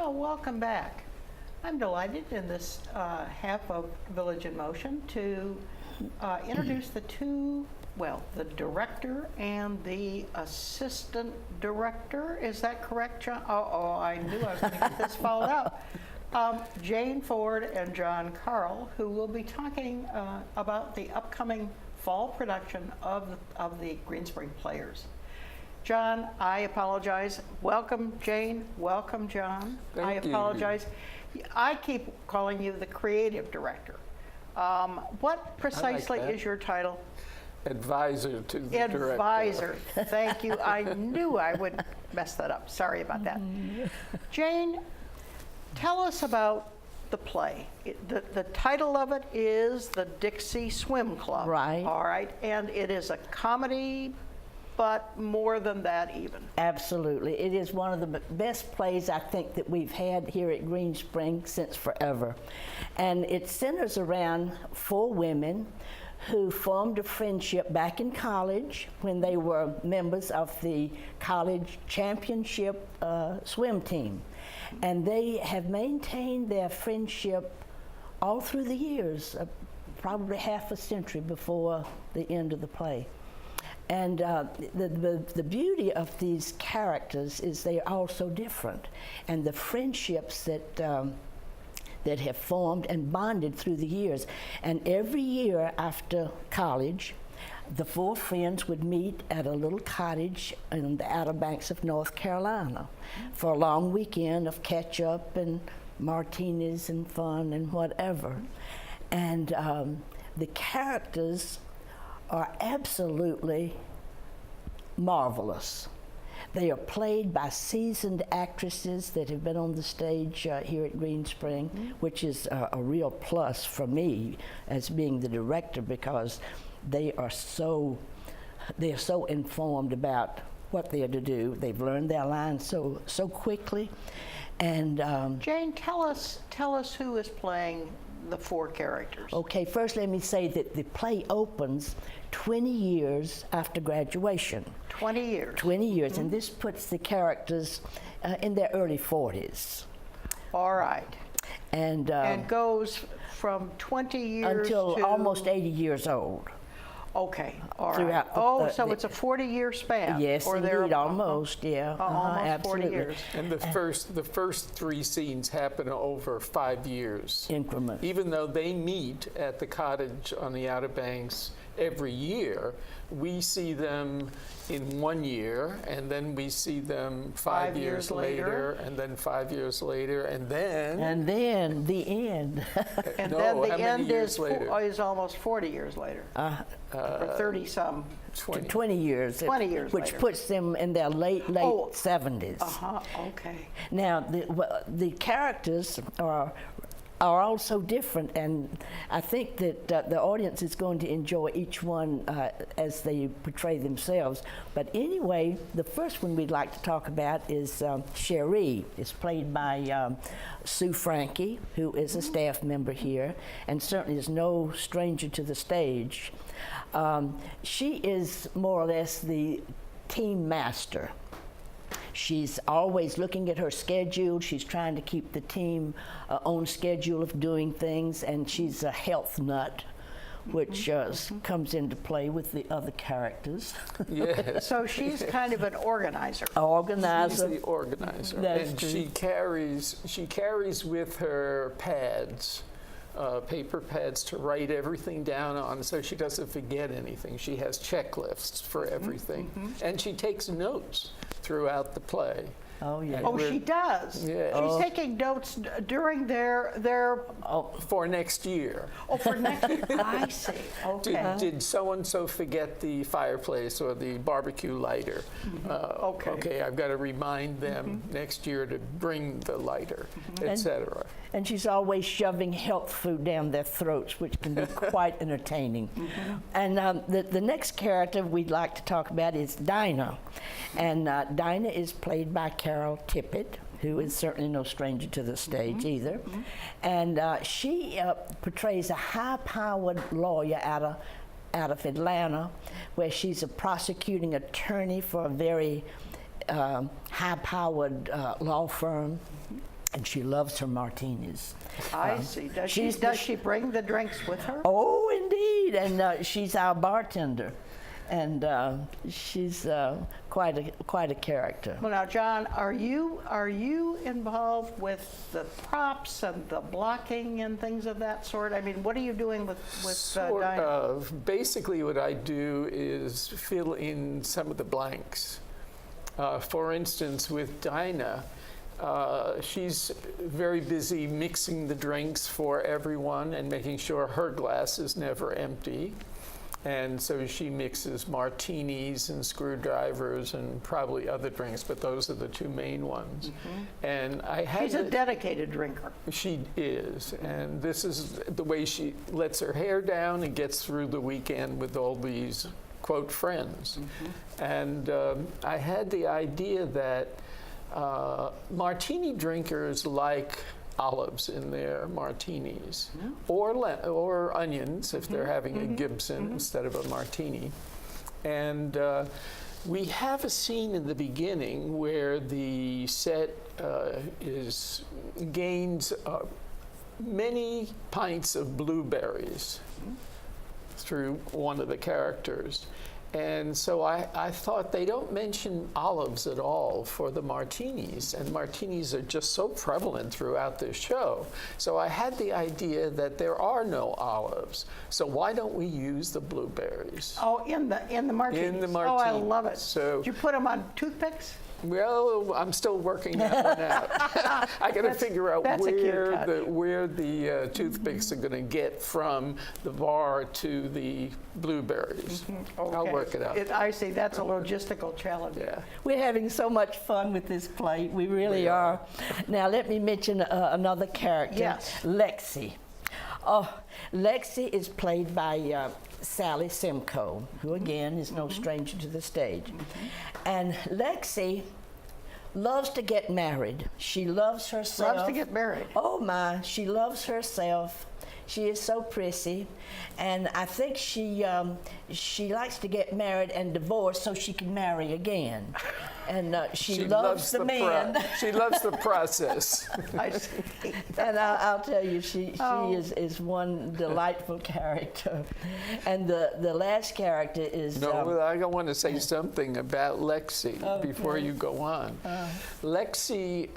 Well, welcome back. I'm delighted in this half of Village in Motion to introduce the the director and the assistant director. Is that correct, John? Oh, I knew I was going to get this followed up. Jane Ford and John Carl, who will be talking about the upcoming fall production of the Greenspring Players. John, I apologize. Welcome, Jane. Welcome, John. Thank you. I apologize. I keep calling you the creative director. What precisely is your title? Advisor to the director. Advisor. Thank you. I knew I would mess that up. Sorry about that. Jane, tell us about the play. The title of it is The Dixie Swim Club. Right. All right. And it is a comedy, but more than that even. Absolutely. It is one of the best plays I think that we've had here at Greenspring since forever. And it centers around 4 women who formed a friendship back in college when they were members of the college championship swim team. And they have maintained their friendship all through the years, probably half a century before the end of the play. And the beauty of these characters is they are all so different, and the friendships that have formed and bonded through the years. And every year after college, the 4 friends would meet at a little cottage in the Outer Banks of North Carolina for a long weekend of catch-up and martinis and fun and whatever. And the characters are absolutely marvelous. They are played by seasoned actresses that have been on the stage here at Greenspring, which is a real plus for me as being the director, because they are so informed about what they are to do. They've learned their lines so quickly. And Jane, tell us who is playing the 4 characters. okay, first let me say that the play opens 20 years after graduation. 20 years. 20 years, and this puts the characters in their early 40s. All right. And goes from 20 years until to almost 80 years old. Okay, all right. Throughout So it's a 40-year span. Yes, or indeed, almost, yeah. Almost absolutely. 40 years. And the first 3 scenes happen over 5 years. Increment. Even though they meet at the cottage on the Outer Banks every year, we see them in 1 year, and then we see them 5 years later, and then 5 years later, and then the end. And no, then the how many end years later? is almost 40 years later. Or 30-some. 20 years. 20 years which later. puts them in their late 70s. Okay. Now, the characters are all so different, and I think that the audience is going to enjoy each one as they portray themselves. But anyway, the first one we'd like to talk about is Cherie. It's played by Sue Frankie, who is a staff member here, and certainly is no stranger to the stage. She is more or less the team master. She's always looking at her schedule. She's trying to keep the team on schedule of doing things, and she's a health nut, which comes into play with the other characters. yes. So she's kind of an organizer. Organizer. She's the organizer. That's and true. she carries with her pads, paper pads to write everything down on, so she doesn't forget anything. She has checklists for everything, and she takes notes throughout the play. Oh, yeah. Oh, she does? Yeah. She's taking notes during their For next year. Oh, for next year. I see. Okay. Did so-and-so forget the fireplace or the barbecue lighter? Okay. Okay, I've got to remind them next year to bring the lighter, etc. And she's always shoving health food down their throats, which can be quite entertaining. And the next character we'd like to talk about is Dinah. And Dinah is played by Carol Tippett, who is certainly no stranger to the stage either. And she portrays a high-powered lawyer out of Atlanta, where she's a prosecuting attorney for a very high-powered law firm. and she loves her martinis. I see. Does she bring the drinks with her? Oh, indeed, and she's our bartender, and she's quite a character. Well, now, John, are you involved with the props and the blocking and things of that sort? I mean, what are you doing with Sort Dinah? of. Basically, what I do is fill in some of the blanks. For instance, with Dinah, she's very busy mixing the drinks for everyone and making sure her glass is never empty. And so she mixes martinis and screwdrivers and probably other drinks, but those are the two main ones. And I had She's a dedicated drinker. She is, and this is the way she lets her hair down and gets through the weekend with all these, quote, friends. And I had the idea that martini drinkers like olives in their martinis, or onions if they're having a Gibson instead of a martini. And we have a scene in the beginning where the set gains many pints of blueberries through one of the characters. And so I thought they don't mention olives at all for the martinis, and martinis are just so prevalent throughout this show. So I had the idea that there are no olives, so why don't we use the blueberries? Oh, in the martinis. In the Oh, I martinis. love it. So- Did you put them on toothpicks? Well, I'm still working that one out. I got to figure out that's a cute where touch. the toothpicks are going to get from the bar to the blueberries. I'll Okay. work it out. I see. That's a logistical challenge. Yeah. We're having so much fun with this play. We really We are. are. Now, let me mention another character, Yes. Lexi. Oh, Lexi is played by Sally Simcoe, who again is no stranger to the stage. And Lexi loves to get married. She loves herself. Loves to get married. Oh my, she loves herself. She is so prissy, and I think she likes to get married and divorce so she can marry again. And she loves the man. She loves the process. I see. And I'll tell you, she Oh. is one delightful character. And the last character is No, I want to say something about Lexi before you go on. Lexi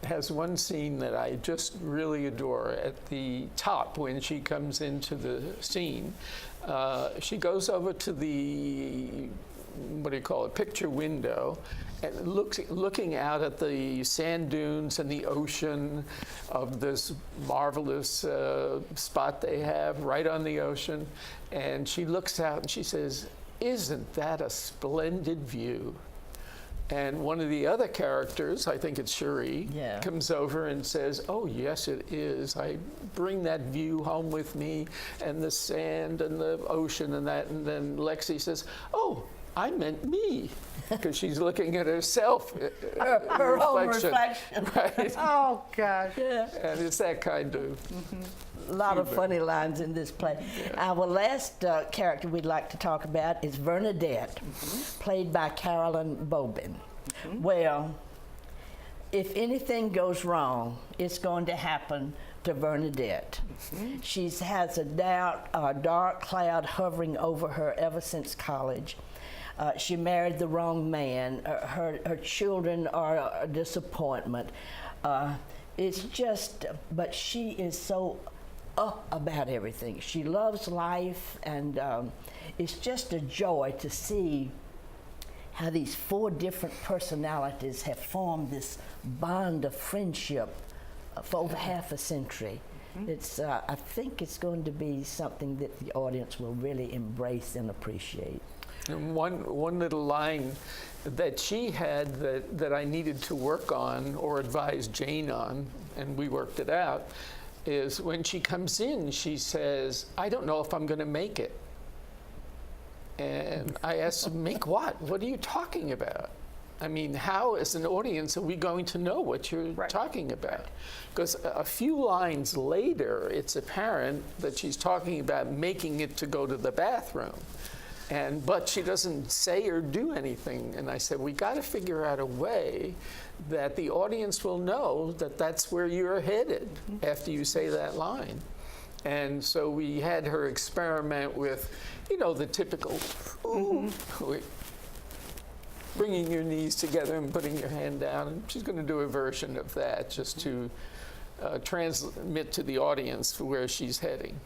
has one scene that I just really adore. At the top, when she comes into the scene, she goes over to the, what do you call it, picture window, and looking out at the sand dunes and the ocean of this marvelous spot they have right on the ocean. And she looks out and she says, "Isn't that a splendid view?" And one of the other characters, I think it's Cherie, Yeah. comes over and says, "Oh, yes, it is. I bring that view home with me, and the sand and the ocean and that." And then Lexi says, "Oh, I meant me," because she's looking at herself. her own reflection. Right? Oh, gosh. Yeah. And it's that kind of... A lot of funny lines in this play. Our last character we'd like to talk about is Bernadette, played by Carolyn Bobin. Well, if anything goes wrong, it's going to happen to Bernadette. She has a dark cloud hovering over her ever since college. She married the wrong man. Her children are a disappointment. It's just, but she is so up about everything. She loves life, and it's just a joy to see how these 4 different personalities have formed this bond of friendship for over half a century. It's, I think it's going to be something that the audience will really embrace and appreciate. And one little line that she had that I needed to work on or advise Jane on, and we worked it out, is when she comes in, she says, "I don't know if I'm going to make it." And I asked her, "Make what? What are you talking about? I mean, how, as an audience, are we going to know what you're talking about?" Because a few lines later, it's apparent that she's talking about making it to go to the bathroom. but she doesn't say or do anything. And I said, we got to figure out a way that the audience will know that that's where you're headed after you say that line. And so we had her experiment with, the typical, ooh, bringing your knees together and putting your hand down. And she's going to do a version of that just to transmit to the audience where she's heading.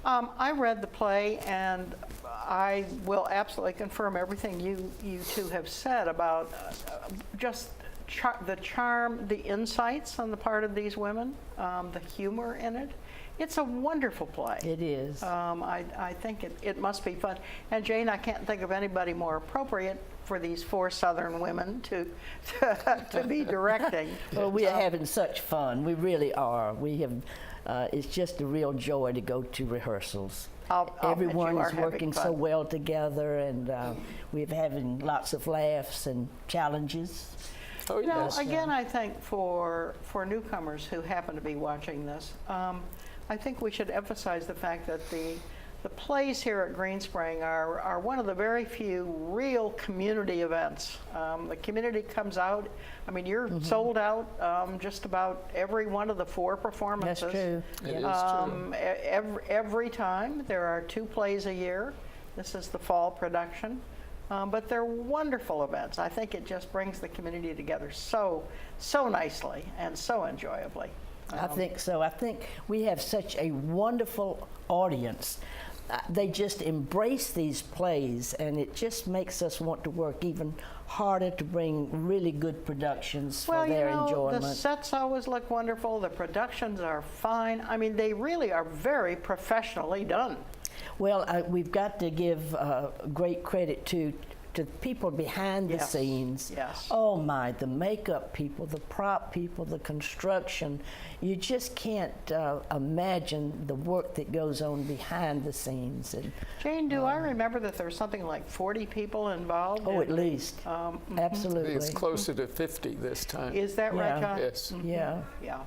I read the play, and I will absolutely confirm everything you two have said about just the charm, the insights on the part of these women, the humor in it. It's a wonderful play. It is. I think it must be fun. And Jane, I can't think of anybody more appropriate for these 4 Southern women to be directing. Well, we are having such fun. We really are. We have. It's just a real joy to go to rehearsals. I'll bet Everyone you are is having working fun. so well together, and we're having lots of laughs and challenges. Oh, yes. Again, I think for newcomers who happen to be watching this, I think we should emphasize the fact that the plays here at Greenspring are one of the very few real community events. The community comes out. I mean, you're sold out just about every one of the 4 performances. That's true. It is true. Every time. There are 2 plays a year. This is the fall production. But they're wonderful events. I think it just brings the community together so nicely and so enjoyably. I think so. I think we have such a wonderful audience. They just embrace these plays, and it just makes us want to work even harder to bring really good productions for their enjoyment. The sets always look wonderful. The productions are fine. I mean, they really are very professionally done. Well, we've got to give great credit to people behind the scenes. Yes. Oh my, the makeup people, the prop people, the construction. You just can't imagine the work that goes on behind the scenes. And Jane, do I remember that there's something like 40 people involved? oh, at least. Absolutely. It's closer to 50 this time. Is that right, Yeah. John? Yes. Yeah. Yeah.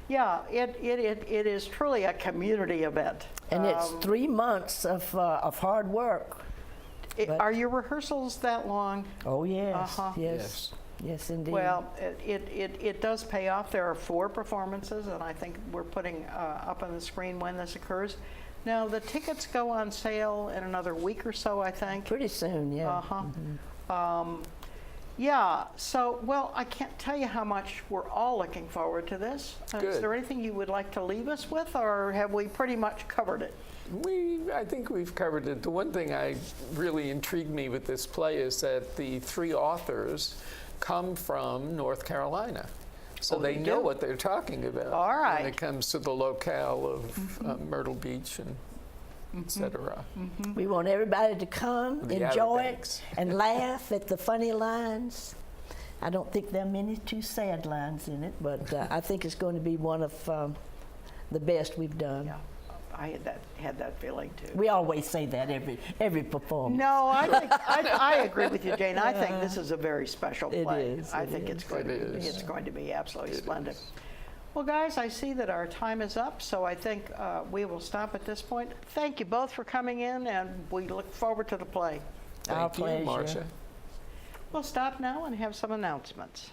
Yeah, it is truly a community event. And it's 3 months of hard work. but- Are your rehearsals that long? Oh, yes. Uh-huh. Yes. Yes, indeed. Well, it does pay off. There are 4 performances, and I think we're putting up on the screen when this occurs. Now, the tickets go on sale in another week or so, I think. Pretty soon, yeah. Yeah, so, well, I can't tell you how much we're all looking forward to this. Is Good. there anything you would like to leave us with, or have we pretty much covered it? I think we've covered it. The one thing really intrigued me with this play is that the 3 authors come from North Carolina. So Oh, they they know do? what they're talking about All right. when it comes to the locale of Myrtle Beach and et cetera. We want everybody to come, The Outer enjoy Banks. it, and laugh at the funny lines. I don't think there are many too sad lines in it, but I think it's going to be one of the best we've done. Yeah, I had that feeling too. We always say that every performance. No, I think I agree with you, Jane. I think this is a very special It play. is, I it think is. it's going It to be, is. it's going to be absolutely It splendid. is. Well, guys, I see that our time is up, so I think we will stop at this point. Thank you both for coming in, and we look forward to the play. Our Thank you, pleasure. Marcia. We'll stop now and have some announcements.